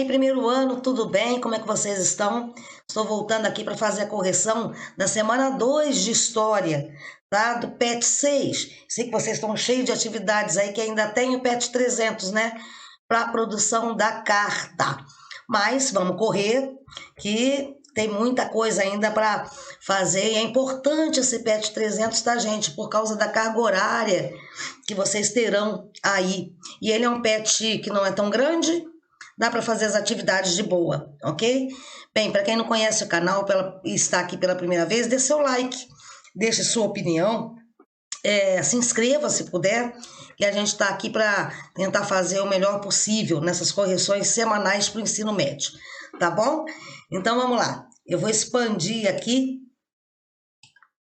aí, primeiro ano, tudo bem? Como é que vocês estão? Estou voltando aqui para fazer a correção da semana 2 de História, tá? Do PET 6. Sei que vocês estão cheios de atividades aí, que ainda tem o PET 300, né? Para a produção da carta. Mas vamos correr, que tem muita coisa ainda para fazer e é importante esse PET 300, tá, gente? Por causa da carga horária que vocês terão aí. E ele é um PET que não é tão grande, dá para fazer as atividades de boa, ok? Bem, para quem não conhece o canal e está aqui pela primeira vez, dê seu like, deixe sua opinião, se inscreva se puder, que a gente está aqui para tentar fazer o melhor possível nessas correções semanais para o ensino médio, tá bom? Então vamos lá, eu vou expandir aqui.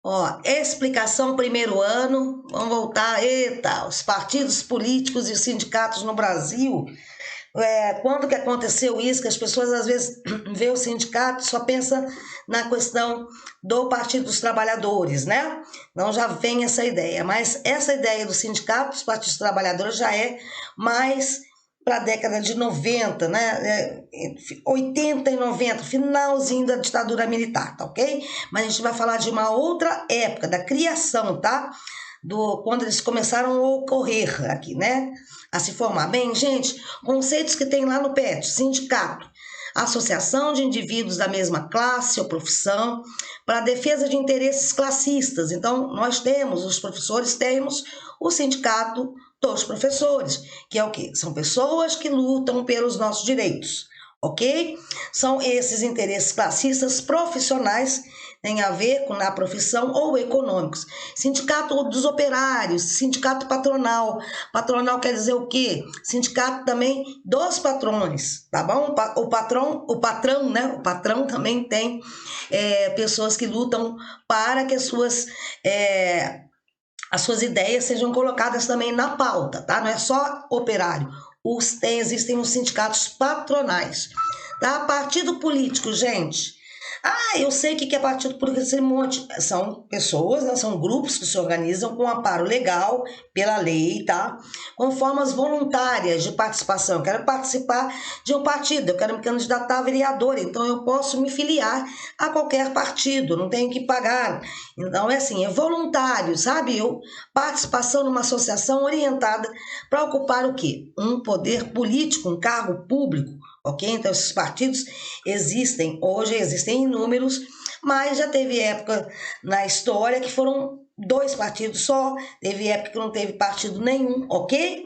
Ó, explicação primeiro ano, vamos voltar, eita, os partidos políticos e os sindicatos no Brasil. Quando que aconteceu isso, que as pessoas às vezes veem o sindicato e só pensam na questão do Partido dos Trabalhadores, né? Então já vem essa ideia, mas essa ideia do sindicato dos Partidos dos Trabalhadores já é mais para a década de 90, né? 80 e 90, finalzinho da ditadura militar, tá ok? Mas a gente vai falar de uma outra época, da criação, tá? Quando eles começaram a ocorrer aqui, né? A se formar. Bem, gente, conceitos que tem lá no PET: sindicato, associação de indivíduos da mesma classe ou profissão para a defesa de interesses classistas. Então, nós temos, os professores temos o sindicato dos professores, que é o quê? São pessoas que lutam pelos nossos direitos, ok? São esses interesses classistas profissionais, tem a ver com a profissão ou econômicos. Sindicato dos operários, sindicato patronal. Patronal quer dizer o quê? Sindicato também dos patrões, tá bom? O patrão, né? O patrão também tem pessoas que lutam para que as suas ideias sejam colocadas também na pauta, tá? Não é só operário. Existem os sindicatos patronais, tá? Partido político, gente. Eu sei o que é partido político, esse monte. São pessoas, né? São grupos que se organizam com amparo legal pela lei, tá? Com formas voluntárias de participação. Eu quero participar de um partido, eu quero me candidatar a vereador, então eu posso me filiar a qualquer partido, não tenho que pagar. Então é assim, é voluntário, sabe? Participação numa associação orientada para ocupar o quê? Um poder político, um cargo público. Ok? Então, esses partidos existem, hoje existem inúmeros, mas já teve época na história que foram 2 partidos só, teve época que não teve partido nenhum, ok?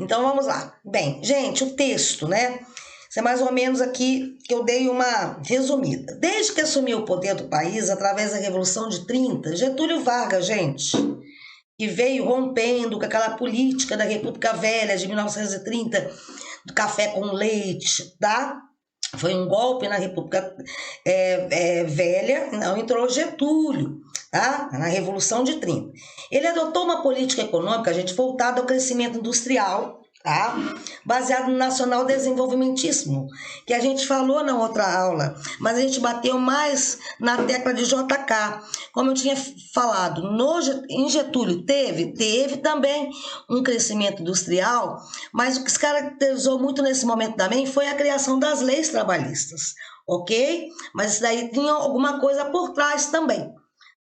Então, vamos lá. Bem, gente, o texto, né? Isso é mais ou menos aqui que eu dei uma resumida. Desde que assumiu o poder do país, através da Revolução de 30, Getúlio Vargas, gente, que veio rompendo com aquela política da República Velha de 1930, do café com leite, tá? Foi um golpe na República Velha, não entrou Getúlio, tá? Na Revolução de 30. Ele adotou uma política econômica, gente, voltada ao crescimento industrial, tá? Baseado no nacional desenvolvimentismo, que a gente falou na outra aula, mas a gente bateu mais na tecla de JK. Como eu tinha falado, em Getúlio teve também um crescimento industrial, mas o que se caracterizou muito nesse momento também foi a criação das leis trabalhistas, ok? Mas isso daí tinha alguma coisa por trás também.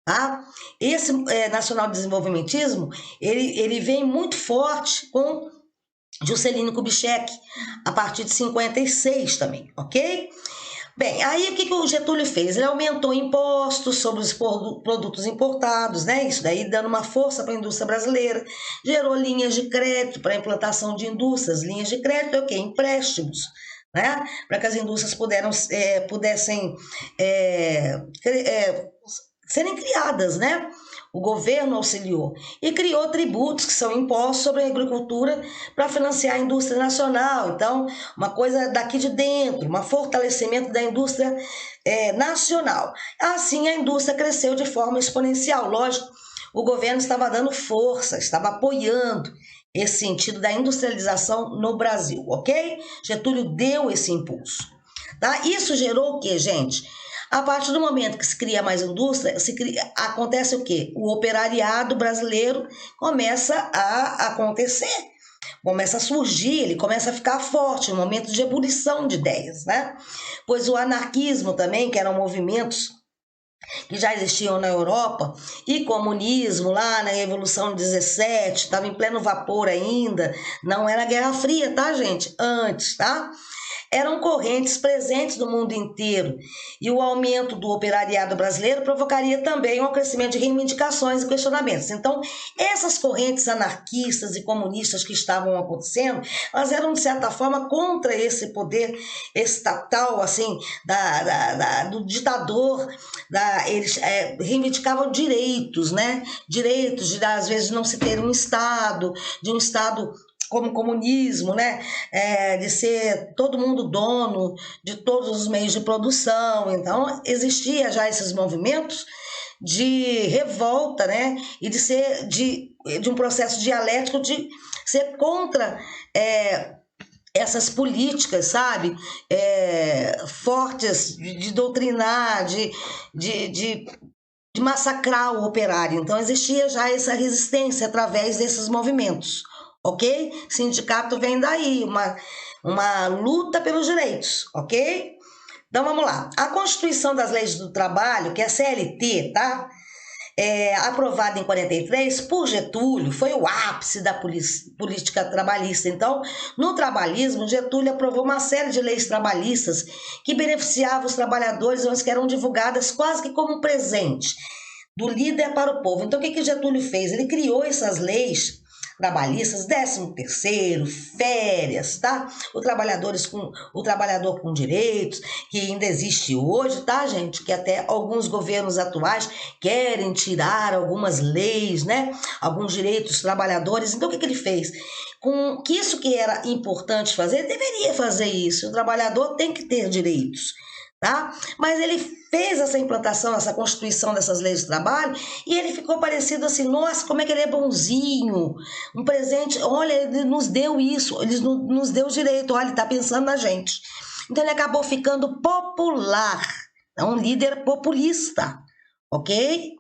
Tá? Esse nacional desenvolvimentismo, ele vem muito forte com Juscelino Kubitschek, a partir de 56 também, ok? Bem, aí o que o Getúlio fez? Ele aumentou impostos sobre os produtos importados, né? Isso daí dando uma força para a indústria brasileira, gerou linhas de crédito para a implantação de indústrias, linhas de crédito é o quê? Empréstimos, né? Para que as indústrias pudessem serem criadas, né? O governo auxiliou e criou tributos, que são impostos sobre a agricultura para financiar a indústria nacional. Então, uma coisa daqui de dentro, um fortalecimento da indústria nacional. Assim, a indústria cresceu de forma exponencial. Lógico, o governo estava dando força, estava apoiando esse sentido da industrialização no Brasil, ok? Getúlio deu esse impulso. Tá? Isso gerou o quê, gente? A partir do momento que se cria mais indústria, acontece o quê? O operariado brasileiro começa a acontecer, começa a surgir, ele começa a ficar forte, um momento de ebulição de ideias, né? Pois o anarquismo também, que eram movimentos que já existiam na Europa, e comunismo lá na Revolução de 17, estava em pleno vapor ainda, não era Guerra Fria, tá, gente? Antes, tá? Eram correntes presentes no mundo inteiro, e o aumento do operariado brasileiro provocaria também um crescimento de reivindicações e questionamentos. Então, essas correntes anarquistas e comunistas que estavam acontecendo, elas eram, de certa forma, contra esse poder estatal, assim, do ditador, eles reivindicavam direitos, né? Direitos de, às vezes, não se ter um Estado, de um Estado como o comunismo, né? De ser todo mundo dono de todos os meios de produção. Então, existia já esses movimentos de revolta, né? E de ser de um processo dialético de ser contra essas políticas, sabe? Fortes de doutrinar, de massacrar o operário. Então, existia já essa resistência através desses movimentos. Ok? Sindicato vem daí, uma luta pelos direitos, ok? Então vamos lá. A Constituição das Leis do Trabalho, que é a CLT, tá? Aprovada em 43 por Getúlio, foi o ápice da política trabalhista. Então, no trabalhismo, Getúlio aprovou uma série de leis trabalhistas que beneficiavam os trabalhadores, mas que eram divulgadas quase que como um presente do líder para o povo. Então, o que Getúlio fez? Ele criou essas leis trabalhistas, 13º, férias, tá? O trabalhador com direitos, que ainda existe hoje, tá, gente? Que até alguns governos atuais querem tirar algumas leis, né? Alguns direitos dos trabalhadores. Então, o que ele fez? Que isso que era importante fazer, ele deveria fazer isso. O trabalhador tem que ter direitos. Tá? Mas ele fez essa implantação, essa constituição dessas leis do trabalho, e ele ficou parecido assim, nossa, como é que ele é bonzinho, um presente, olha, ele nos deu isso, ele nos deu direito, olha, ele está pensando na gente. Então ele acabou ficando popular, é um líder populista, ok?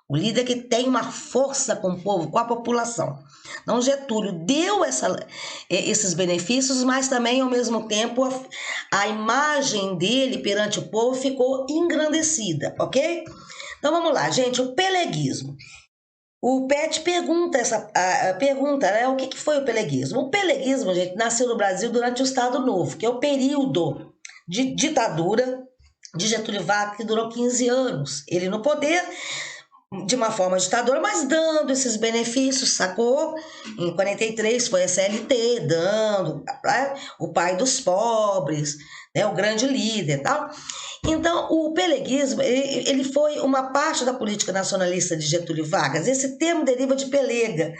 O líder que tem uma força com o povo, com a população. Então, Getúlio deu esses benefícios, mas também, ao mesmo tempo, a imagem dele perante o povo ficou engrandecida, ok? Então, vamos lá, gente, o peleguismo. O Pet pergunta, né, o que foi o peleguismo? O peleguismo, gente, nasceu no Brasil durante o Estado Novo, que é o período de ditadura de Getúlio Vargas, que durou 15 anos. Ele no poder, de uma forma ditadora, mas dando esses benefícios, sacou? Em 43 foi a CLT, dando, né? O pai dos pobres, né? O grande líder e tal. Então, o peleguismo, ele foi uma parte da política nacionalista de Getúlio Vargas. Esse termo deriva de pelega,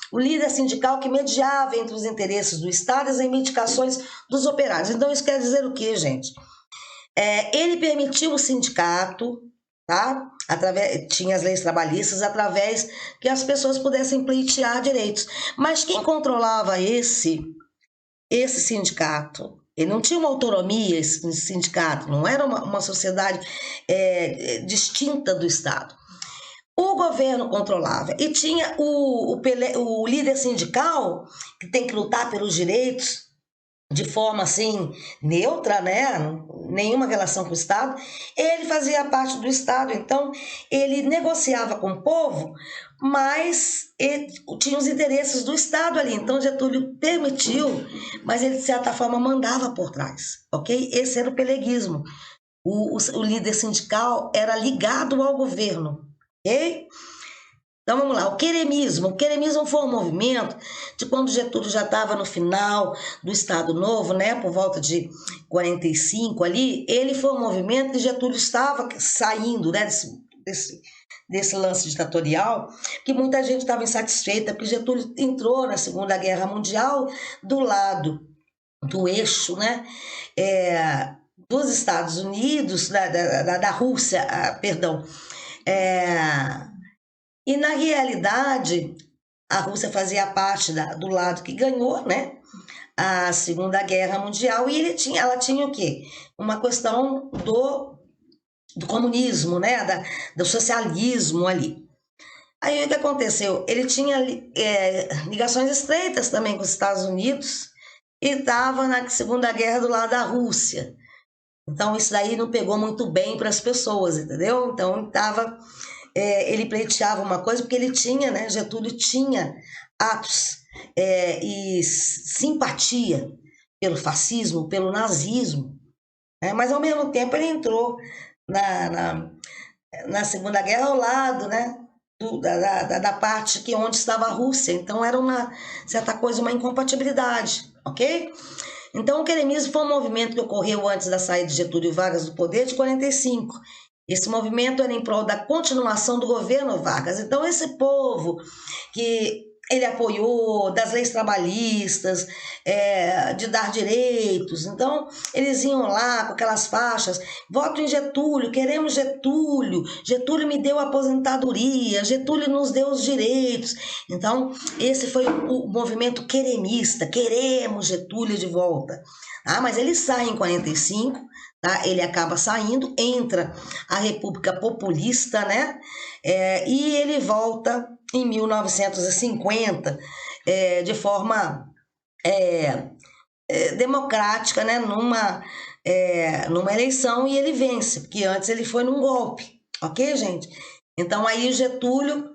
o líder sindical que mediava entre os interesses do Estado e as reivindicações dos operários. Então, isso quer dizer o quê, gente? Ele permitiu o sindicato, tá? Tinha as leis trabalhistas através que as pessoas pudessem pleitear direitos. Mas quem controlava esse sindicato? Ele não tinha uma autonomia, esse sindicato, não era uma sociedade distinta do Estado. O governo controlava e tinha o líder sindical, que tem que lutar pelos direitos de forma assim neutra, né? Nenhuma relação com o Estado, ele fazia parte do Estado, então ele negociava com o povo, mas tinha os interesses do Estado ali, então Getúlio permitiu, mas ele de certa forma mandava por trás, ok? Esse era o peleguismo, o líder sindical era ligado ao governo, ok? Então vamos lá, o queremismo foi um movimento de quando Getúlio já estava no final do Estado Novo, né, por volta de 45 ali, ele foi um movimento que Getúlio estava saindo, né, desse lance ditatorial, que muita gente estava insatisfeita, porque Getúlio entrou na Segunda Guerra Mundial do lado do eixo, né, dos Estados Unidos, da Rússia, perdão, e, na realidade, a Rússia fazia parte do lado que ganhou, né, a Segunda Guerra Mundial, e ela tinha o quê? Uma questão do comunismo, né, do socialismo ali. Aí o que aconteceu? Ele tinha ligações estreitas também com os Estados Unidos e estava na Segunda Guerra do lado da Rússia. Então isso daí não pegou muito bem para as pessoas, entendeu? Então ele pleiteava uma coisa porque ele tinha, né? Getúlio tinha atos e simpatia pelo fascismo, pelo nazismo, né? Mas ao mesmo tempo ele entrou na Segunda Guerra ao lado, né? Da parte onde estava a Rússia. Então era uma certa coisa, uma incompatibilidade, ok? Então o queremismo foi um movimento que ocorreu antes da saída de Getúlio Vargas do poder de 45. Esse movimento era em prol da continuação do governo Vargas. Então esse povo que ele apoiou, das leis trabalhistas, de dar direitos. Então, eles iam lá com aquelas faixas, voto em Getúlio, queremos Getúlio, Getúlio me deu a aposentadoria, Getúlio nos deu os direitos. Então, esse foi o movimento queremista, queremos Getúlio de volta. Ah, mas ele sai em 45, tá? Ele acaba saindo, entra a República Populista, né? E ele volta em 1950 de forma democrática, né? Numa eleição, e ele vence, porque antes ele foi num golpe, ok, gente? Então aí o Getúlio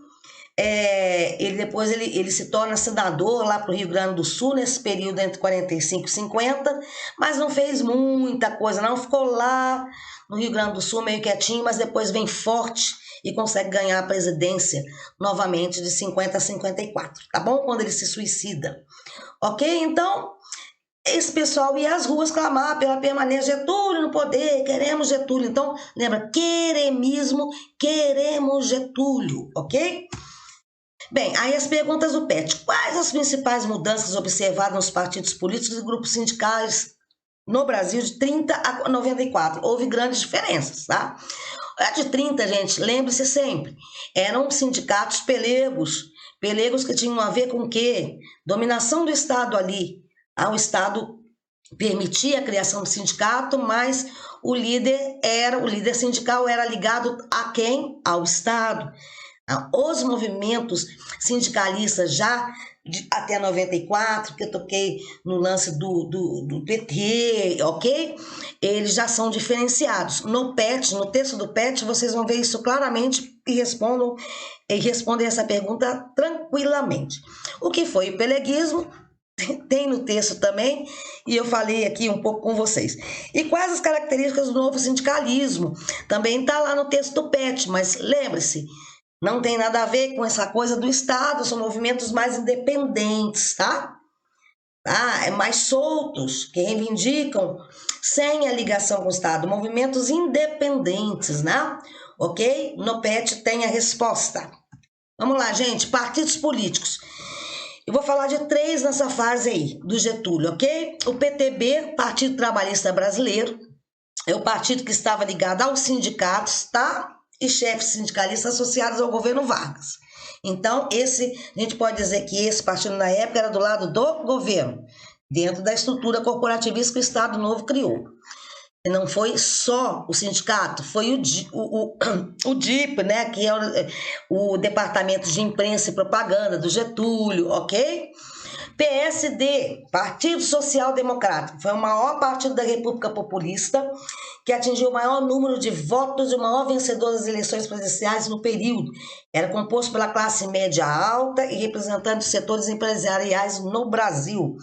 ele se torna senador lá para o Rio Grande do Sul, nesse período entre 45 e 50, mas não fez muita coisa, não. Ficou lá no Rio Grande do Sul meio quietinho, mas depois vem forte e consegue ganhar a presidência novamente de 50 a 54, tá bom? Quando ele se suicida, ok? Então, esse pessoal ia às ruas clamar pela permanência, Getúlio no poder, queremos Getúlio. Então, lembra, queremismo, queremos Getúlio, ok? Bem, aí as perguntas do PET. Quais as principais mudanças observadas nos partidos políticos e grupos sindicais no Brasil de 30 a 94? Houve grandes diferenças, tá? A de 30, gente, lembre-se sempre, eram sindicatos pelegos que tinham a ver com o quê? Dominação do Estado ali. O Estado permitia a criação do sindicato, mas o líder sindical era ligado a quem? Ao Estado. Os movimentos sindicalistas já até 94, que eu toquei no lance do PT, ok? Eles já são diferenciados. No PET, no texto do PET, vocês vão ver isso claramente e respondem essa pergunta tranquilamente. O que foi o peleguismo? Tem no texto também, e eu falei aqui um pouco com vocês. E quais as características do novo sindicalismo? Também está lá no texto do PET, mas lembre-se, não tem nada a ver com essa coisa do Estado, são movimentos mais independentes, tá? Mais soltos, que reivindicam sem a ligação com o Estado, movimentos independentes, né? Ok? No PET tem a resposta. Vamos lá, gente, partidos políticos. Eu vou falar de 3 nessa fase aí, do Getúlio, ok? O PTB, Partido Trabalhista Brasileiro, é o partido que estava ligado aos sindicatos, tá? E chefes sindicalistas associados ao governo Vargas. Então, a gente pode dizer que esse partido na época era do lado do governo, dentro da estrutura corporativista que o Estado Novo criou. E não foi só o sindicato, foi o DIP, né, que é o Departamento de Imprensa e Propaganda do Getúlio, ok? PSD, Partido Social Democrático, foi o maior partido da República Populista, que atingiu o maior número de votos e o maior vencedor das eleições presidenciais no período. Era composto pela classe média alta e representando os setores empresariais no Brasil.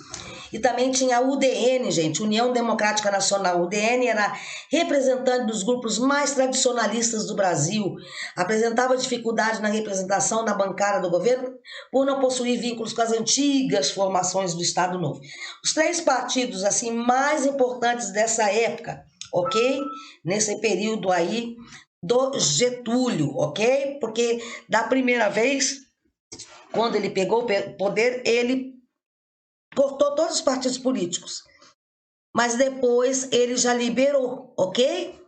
E também tinha a UDN, gente, União Democrática Nacional. O UDN era representante dos grupos mais tradicionalistas do Brasil, apresentava dificuldade na representação na bancada do governo por não possuir vínculos com as antigas formações do Estado Novo. Os 3 partidos assim mais importantes dessa época, ok? Nesse período aí do Getúlio, ok? Porque da primeira vez, quando ele pegou o poder, ele cortou todos os partidos políticos, mas depois ele já liberou, ok?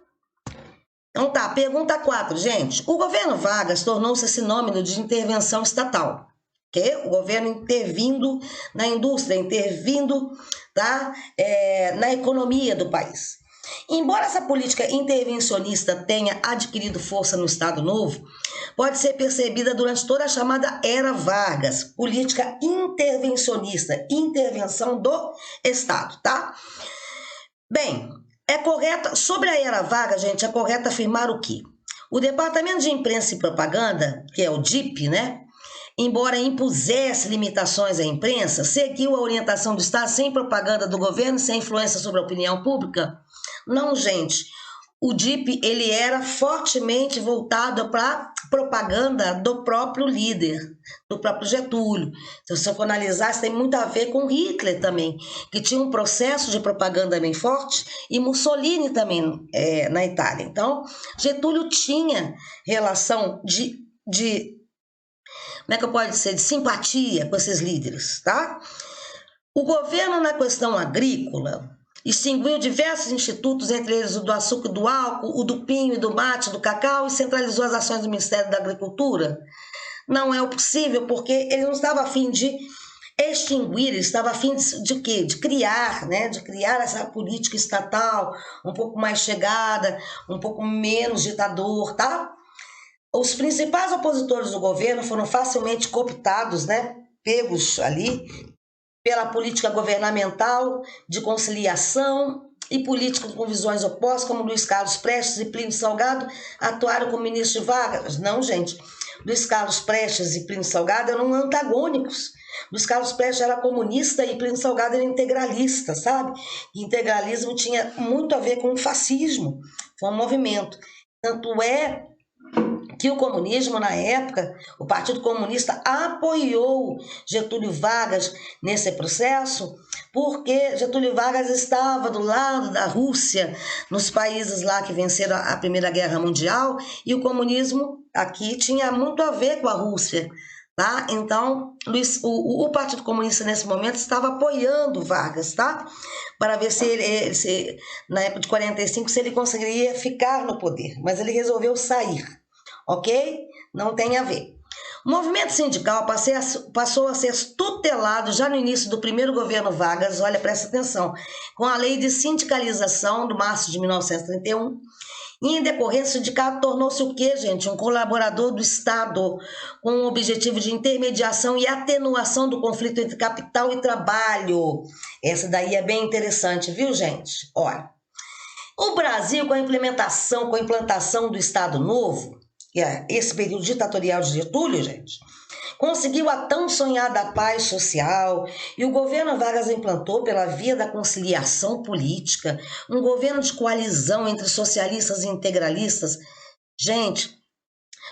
Então tá, pergunta 4, gente. O governo Vargas tornou-se sinônimo de intervenção estatal, ok? O governo intervindo na indústria, intervindo, tá? Na economia do país. Embora essa política intervencionista tenha adquirido força no Estado Novo, pode ser percebida durante toda a chamada Era Vargas, política intervencionista, intervenção do Estado, tá? Bem, é correto, sobre a Era Vargas, gente, é correto afirmar o quê? O Departamento de Imprensa e Propaganda, que é o DIP, né? Embora impusesse limitações à imprensa, seguiu a orientação do Estado sem propaganda do governo, sem influência sobre a opinião pública? Não, gente. O DIP ele era fortemente voltado para propaganda do próprio líder, do próprio Getúlio. Se você for analisar, isso tem muito a ver com Hitler também, que tinha um processo de propaganda bem forte, e Mussolini também na Itália. Então, Getúlio tinha relação de como é que pode ser, de simpatia com esses líderes, tá? O governo na questão agrícola extinguiu diversos institutos, entre eles o do açúcar e do álcool, o do pinho e do mate, do cacau, e centralizou as ações do Ministério da Agricultura. Não é o possível, porque ele não estava a fim de extinguir, ele estava a fim de quê? De criar, né? De criar essa política estatal um pouco mais chegada, um pouco menos ditador, tá? Os principais opositores do governo foram facilmente cooptados, né? Pegos ali pela política governamental de conciliação, e políticos com visões opostas, como Luiz Carlos Prestes e Plínio Salgado, atuaram como ministro de Vargas. Não, gente. Luiz Carlos Prestes e Plínio Salgado eram antagônicos. Luiz Carlos Prestes era comunista e Plínio Salgado era integralista, sabe? E integralismo tinha muito a ver com o fascismo, foi um movimento. Tanto é que o comunismo, na época, o Partido Comunista apoiou Getúlio Vargas nesse processo, porque Getúlio Vargas estava do lado da Rússia, nos países lá que venceram a Primeira Guerra Mundial, e o comunismo aqui tinha muito a ver com a Rússia, tá? Então, o Partido Comunista, nesse momento, estava apoiando Vargas, tá? Para ver se na época de 45, se ele conseguiria ficar no poder, mas ele resolveu sair. Ok? Não tem a ver. O movimento sindical passou a ser tutelado já no início do primeiro governo Vargas, olha, presta atenção, com a lei de sindicalização do março de 1931, e em decorrência o sindicato tornou-se o quê, gente? Um colaborador do Estado, com o objetivo de intermediação e atenuação do conflito entre capital e trabalho. Essa daí é bem interessante, viu, gente? Olha, o Brasil, com a implantação do Estado Novo, esse período ditatorial de Getúlio, gente, conseguiu a tão sonhada paz social, e o governo Vargas implantou, pela via da conciliação política, um governo de coalizão entre socialistas e integralistas. Gente,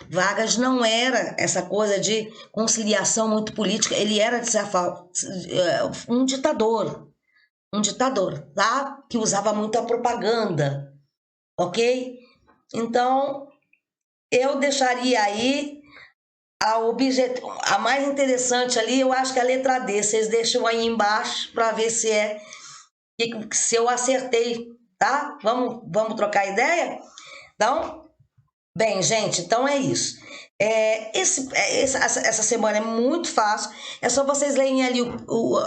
Vargas não era essa coisa de conciliação muito política, ele era, de certa forma, um ditador, tá? Que usava muito a propaganda, ok? Então, eu deixaria aí a mais interessante ali, eu acho que é a letra D. Vocês deixam aí embaixo para ver se eu acertei, tá? Vamos trocar ideia? Então, bem, gente, então é isso. Essa semana é muito fácil. É só vocês lerem ali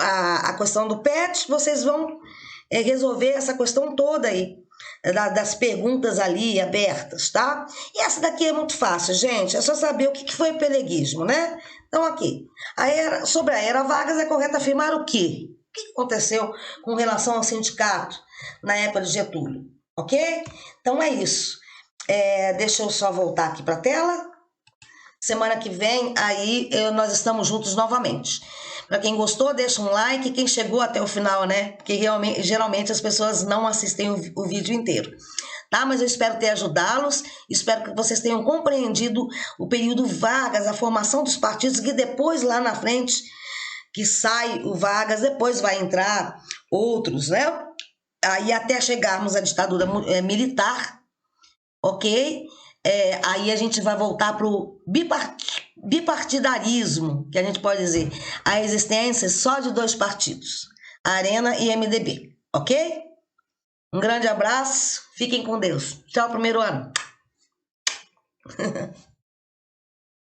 a questão do PET, vocês vão resolver essa questão toda aí, das perguntas ali abertas, tá? E essa daqui é muito fácil, gente. É só saber o que foi o peleguismo, né? Então, aqui. Sobre a Era Vargas, é correto afirmar o quê? O que aconteceu com relação ao sindicato na época de Getúlio? Ok? Então, é isso. Deixa eu só voltar aqui para a tela. Semana que vem, aí nós estamos juntos novamente. Para quem gostou, deixa um like. Quem chegou até o final, né? Porque geralmente as pessoas não assistem o vídeo inteiro. Tá? Mas eu espero ter ajudá-los. Espero que vocês tenham compreendido o período Vargas, a formação dos partidos, que depois, lá na frente, que sai o Vargas, depois vai entrar outros, né? Aí até chegarmos à ditadura militar, ok? Aí a gente vai voltar para o bipartidarismo, que a gente pode dizer, a existência só de 2 partidos, Arena e MDB, ok? Um grande abraço, fiquem com Deus. Tchau, primeiro ano.